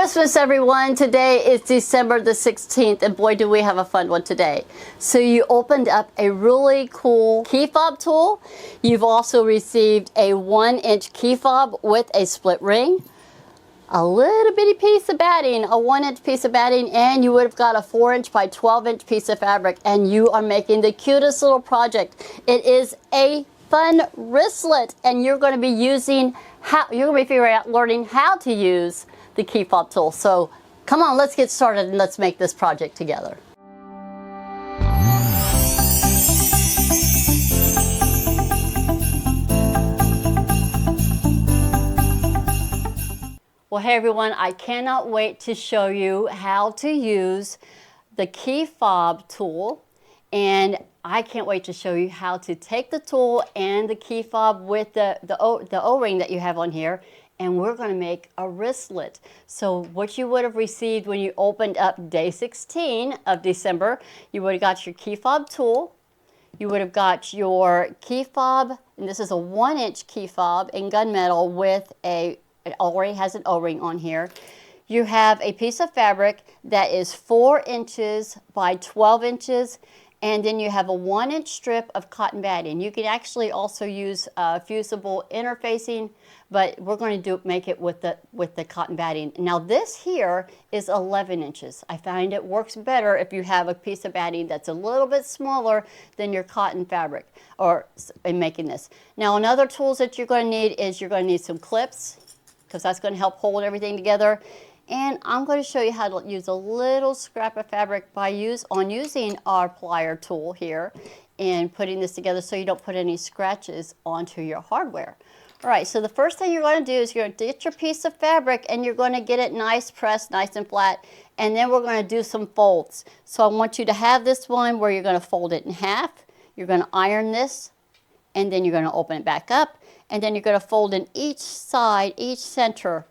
Christmas, everyone. Today is December the 16th, and boy, do we have a fun one today. So you opened up a really cool key fob tool. You've also received a 1-inch key fob with a split ring, a little bitty piece of batting, a 1-inch piece of batting, and you would have got a 4-inch by 12-inch piece of fabric, and you are making the cutest little project. It is a fun wristlet, and you're going to be using learning how to use the key fob tool. So come on, let's get started and let's make this project together. Well, hey everyone, I cannot wait to show you how to use the key fob tool, and I can't wait to show you how to take the tool and the key fob with the O-ring that you have on here, and we're going to make a wristlet. So what you would have received when you opened up day 16 of December, you would have got your key fob tool, you would have got your key fob, and this is a 1-inch key fob in gunmetal with it already has an O-ring on here. You have a piece of fabric that is 4 inches by 12 inches, and then you have a 1-inch strip of cotton batting. You can actually also use fusible interfacing, but we're going to make it with the cotton batting. Now this here is 11 inches. I find it works better if you have a piece of batting that's a little bit smaller than your cotton fabric or in making this. Now another tools that you're going to need is you're going to need some clips, because that's going to help hold everything together. And I'm going to show you how to use a little scrap of fabric by using our plier tool here and putting this together so you don't put any scratches onto your hardware. All right, so the first thing you're going to do is you're going to get your piece of fabric and you're going to get it nice pressed, nice and flat, and then we're going to do some folds. So I want you to have this one where you're going to fold it in half, you're going to iron this, and then you're going to open it back up, and then you're going to fold in each side, each center,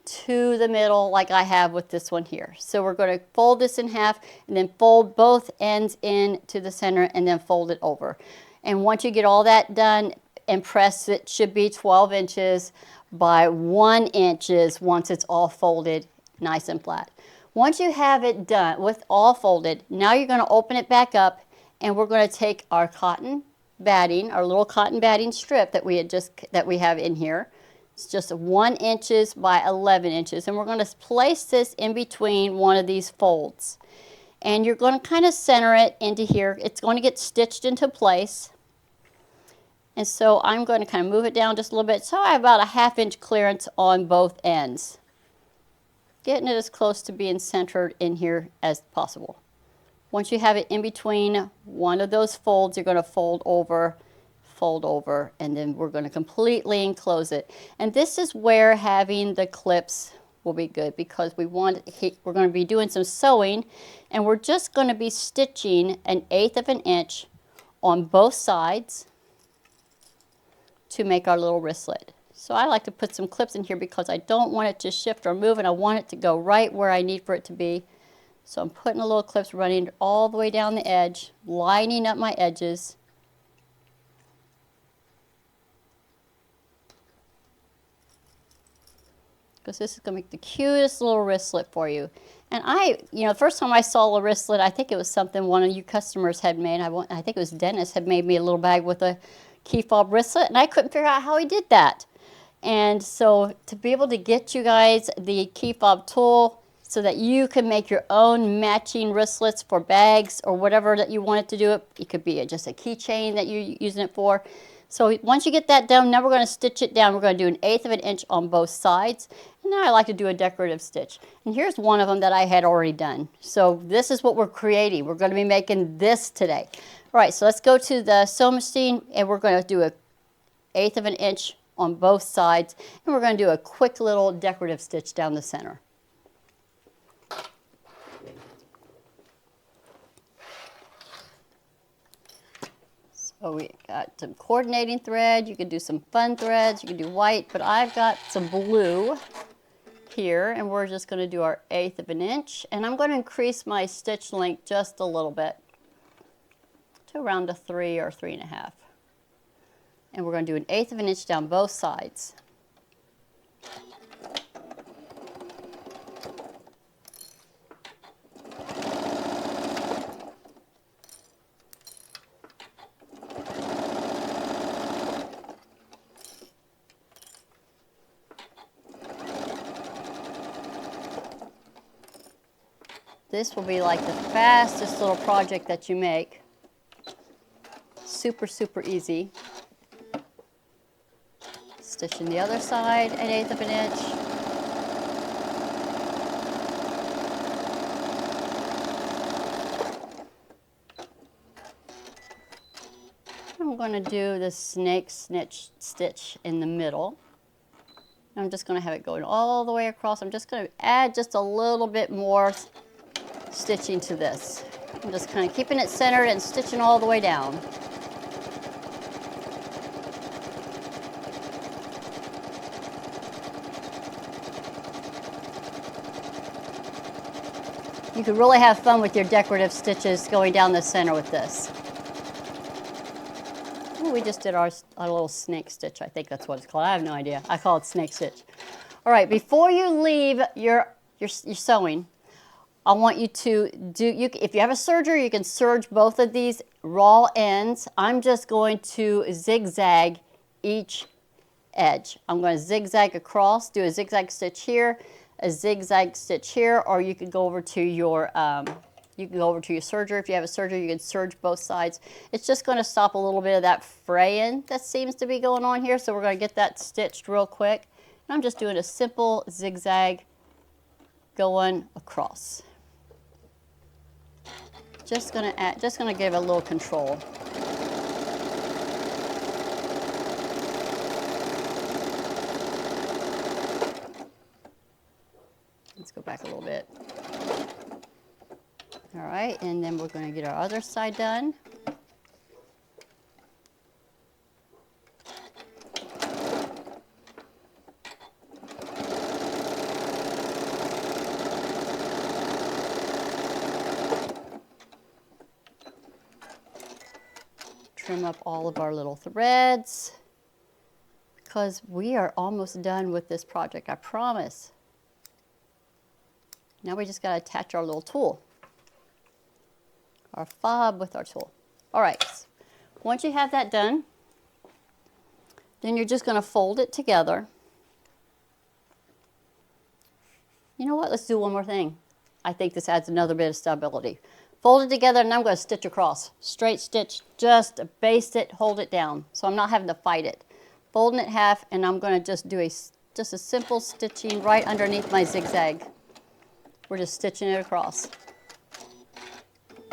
to the middle like I have with this one here. So we're going to fold this in half and then fold both ends in to the center and then fold it over. And once you get all that done and press, it should be 12 inches by 1 inches once it's all folded nice and flat. Once you have it done with all folded, now you're going to open it back up and we're going to take our cotton batting, our little cotton batting strip that we have in here. It's just 1 inches by 11 inches, and we're going to place this in between one of these folds. And you're going to kind of center it into here. It's going to get stitched into place. And so I'm going to kind of move it down just a little bit, so I have about a 1/2 inch clearance on both ends. Getting it as close to being centered in here as possible. Once you have it in between one of those folds, you're going to fold over, and then we're going to completely enclose it. And this is where having the clips will be good, because we're going to be doing some sewing, and we're just going to be stitching 1/8 of an inch on both sides to make our little wristlet. So I like to put some clips in here because I don't want it to shift or move, and I want it to go right where I need for it to be. So I'm putting a little clips running all the way down the edge, lining up my edges. Because this is going to make the cutest little wristlet for you. And the first time I saw a wristlet, I think it was something one of you customers had made. I think it was Dennis had made me a little bag with a key fob wristlet, and I couldn't figure out how he did that. And so to be able to get you guys the key fob tool so that you can make your own matching wristlets for bags or whatever that you want it to do, it could be just a keychain that you're using it for. So once you get that done, now we're going to stitch it down. We're going to do 1/8 of an inch on both sides. And now I like to do a decorative stitch. And here's one of them that I had already done. So this is what we're creating. We're going to be making this today. All right, so let's go to the sewing machine, and we're going to do 1/8 of an inch on both sides. And we're going to do a quick little decorative stitch down the center. So we got some coordinating thread. You could do some fun threads. You could do white, but I've got some blue here, and we're just going to do our 1/8 of an inch. And I'm going to increase my stitch length just a little bit to around a 3 or 3.5. And we're going to do 1/8 of an inch down both sides. This will be like the fastest little project that you make. Super, super easy. Stitching the other side 1/8 of an inch. I'm going to do the snake stitch in the middle. I'm just going to have it going all the way across. I'm just going to add just a little bit more stitching to this. I'm just kind of keeping it centered and stitching all the way down. You could really have fun with your decorative stitches going down the center with this. We just did our little snake stitch. I think that's what it's called. I have no idea. I call it snake stitch. All right, before you leave your sewing, I want you to do, if you have a serger, you can serge both of these raw ends. I'm just going to zigzag each edge. I'm going to zigzag across, do a zigzag stitch here, a zigzag stitch here, or you could go over to your serger. If you have a serger, you can serge both sides. It's just going to stop a little bit of that fraying that seems to be going on here. So we're going to get that stitched real quick. And I'm just doing a simple zigzag going across. Just going to give it a little control. Let's go back a little bit. All right, and then we're going to get our other side done. Trim up all of our little threads because we are almost done with this project, I promise. Now we just got to attach our little tool. Our fob with our tool. All right, once you have that done, then you're just going to fold it together. You know what, let's do one more thing. I think this adds another bit of stability. Fold it together and I'm going to stitch across. Straight stitch, just baste it, hold it down. So I'm not having to fight it. Folding it half and I'm going to just do a simple stitching right underneath my zigzag. We're just stitching it across.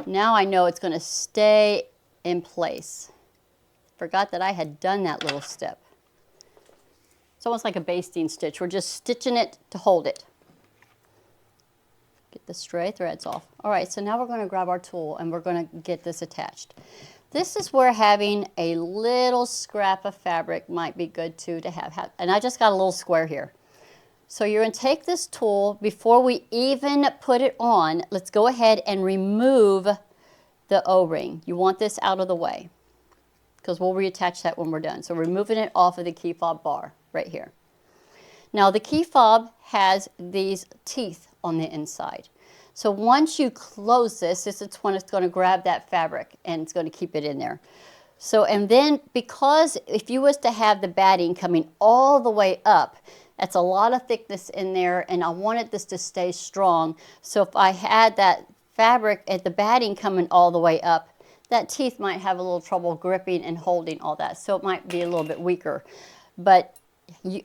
Now I know it's going to stay in place. Forgot that I had done that little step. It's almost like a basting stitch. We're just stitching it to hold it. Get the stray threads off. All right, so now we're going to grab our tool and we're going to get this attached. This is where having a little scrap of fabric might be good too to have. And I just got a little square here. So you're going to take this tool, before we even put it on, let's go ahead and remove the O-ring. You want this out of the way because we'll reattach that when we're done. So removing it off of the key fob bar right here. Now the key fob has these teeth on the inside. So once you close this is when it's going to grab that fabric and it's going to keep it in there. So, and then because if you was to have the batting coming all the way up, that's a lot of thickness in there and I wanted this to stay strong. So if I had that fabric at the batting coming all the way up, that teeth might have a little trouble gripping and holding all that. So it might be a little bit weaker. But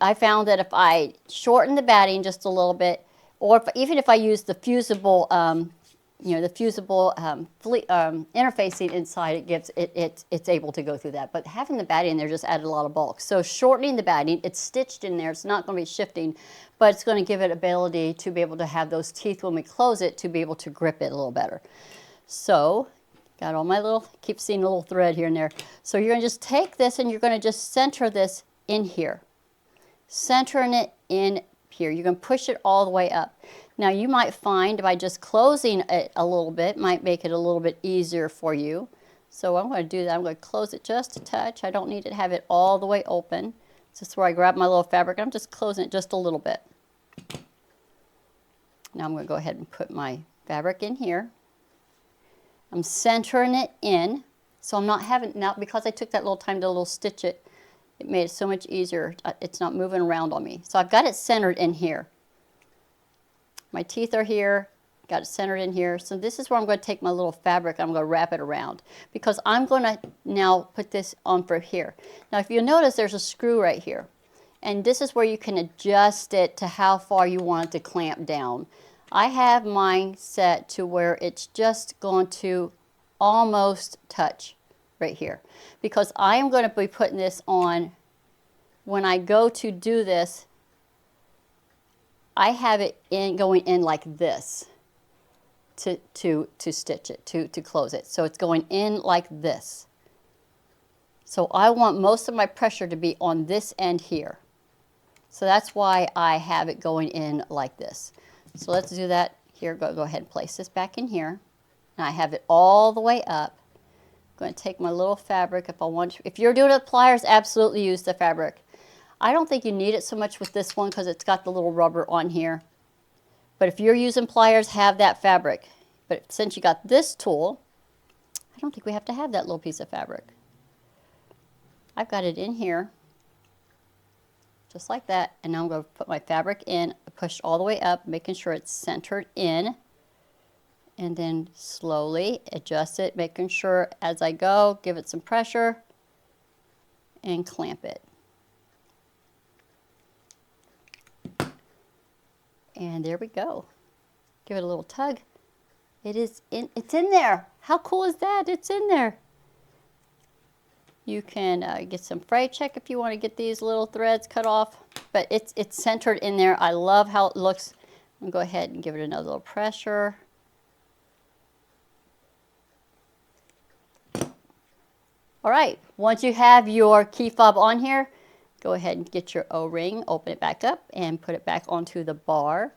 I found that if I shorten the batting just a little bit, or even if I use the fusible, interfacing inside, it's able to go through that. But having the batting in there just added a lot of bulk. So shortening the batting, it's stitched in there. It's not going to be shifting, but it's going to give it ability to be able to have those teeth when we close it to be able to grip it a little better. So got all my little, keep seeing a little thread here and there. So you're going to just take this and you're going to just center this in here. Centering it in here. You're going to push it all the way up. Now you might find by just closing it a little bit might make it a little bit easier for you. So I'm going to do that. I'm going to close it just a touch. I don't need to have it all the way open. This is where I grab my little fabric. I'm just closing it just a little bit. Now I'm going to go ahead and put my fabric in here. I'm centering it in. So I'm not having, now because I took that little time to little stitch it, it made it so much easier. It's not moving around on me. So I've got it centered in here. My teeth are here. got it centered in here. So this is where I'm going to take my little fabric, I'm going to wrap it around because I'm going to now put this on for here. Now if you notice there's a screw right here, and this is where you can adjust it to how far you want it to clamp down. I have mine set to where it's just going to almost touch right here because I am going to be putting this on. When I go to do this, I have it going in like this to stitch it, to close it. So it's going in like this. So I want most of my pressure to be on this end here. So that's why I have it going in like this. So let's do that here. Go ahead and place this back in here. And I have it all the way up. I'm going to take my little fabric if I want to. If you're doing it with pliers, absolutely use the fabric. I don't think you need it so much with this one because it's got the little rubber on here. But if you're using pliers, have that fabric. But since you got this tool, I don't think we have to have that little piece of fabric. I've got it in here, just like that. And now I'm going to put my fabric in, push all the way up, making sure it's centered in. And then slowly adjust it, making sure as I go, give it some pressure, and clamp it. And there we go. Give it a little tug. It's in there. How cool is that? It's in there. You can get some fray check if you want to get these little threads cut off, but it's centered in there. I love how it looks. I'm going to go ahead and give it another little pressure. All right, once you have your key fob on here, go ahead and get your O-ring, open it back up, and put it back onto the bar.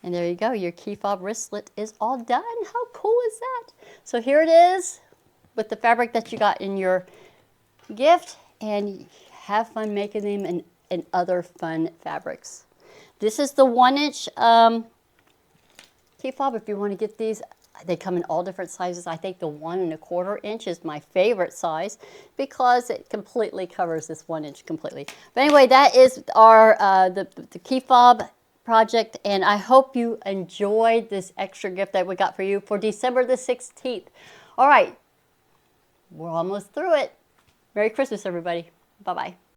And there you go, your key fob wristlet is all done. How cool is that? So here it is with the fabric that you got in your gift, and have fun making them in other fun fabrics. This is the 1-inch key fob. If you want to get these, they come in all different sizes. I think the 1 1/4 inch is my favorite size because it completely covers this 1 inch completely. But anyway, that is our the key fob project, and I hope you enjoyed this extra gift that we got for you for December the 16th. All right, we're almost through it. Merry Christmas, everybody. Bye-bye.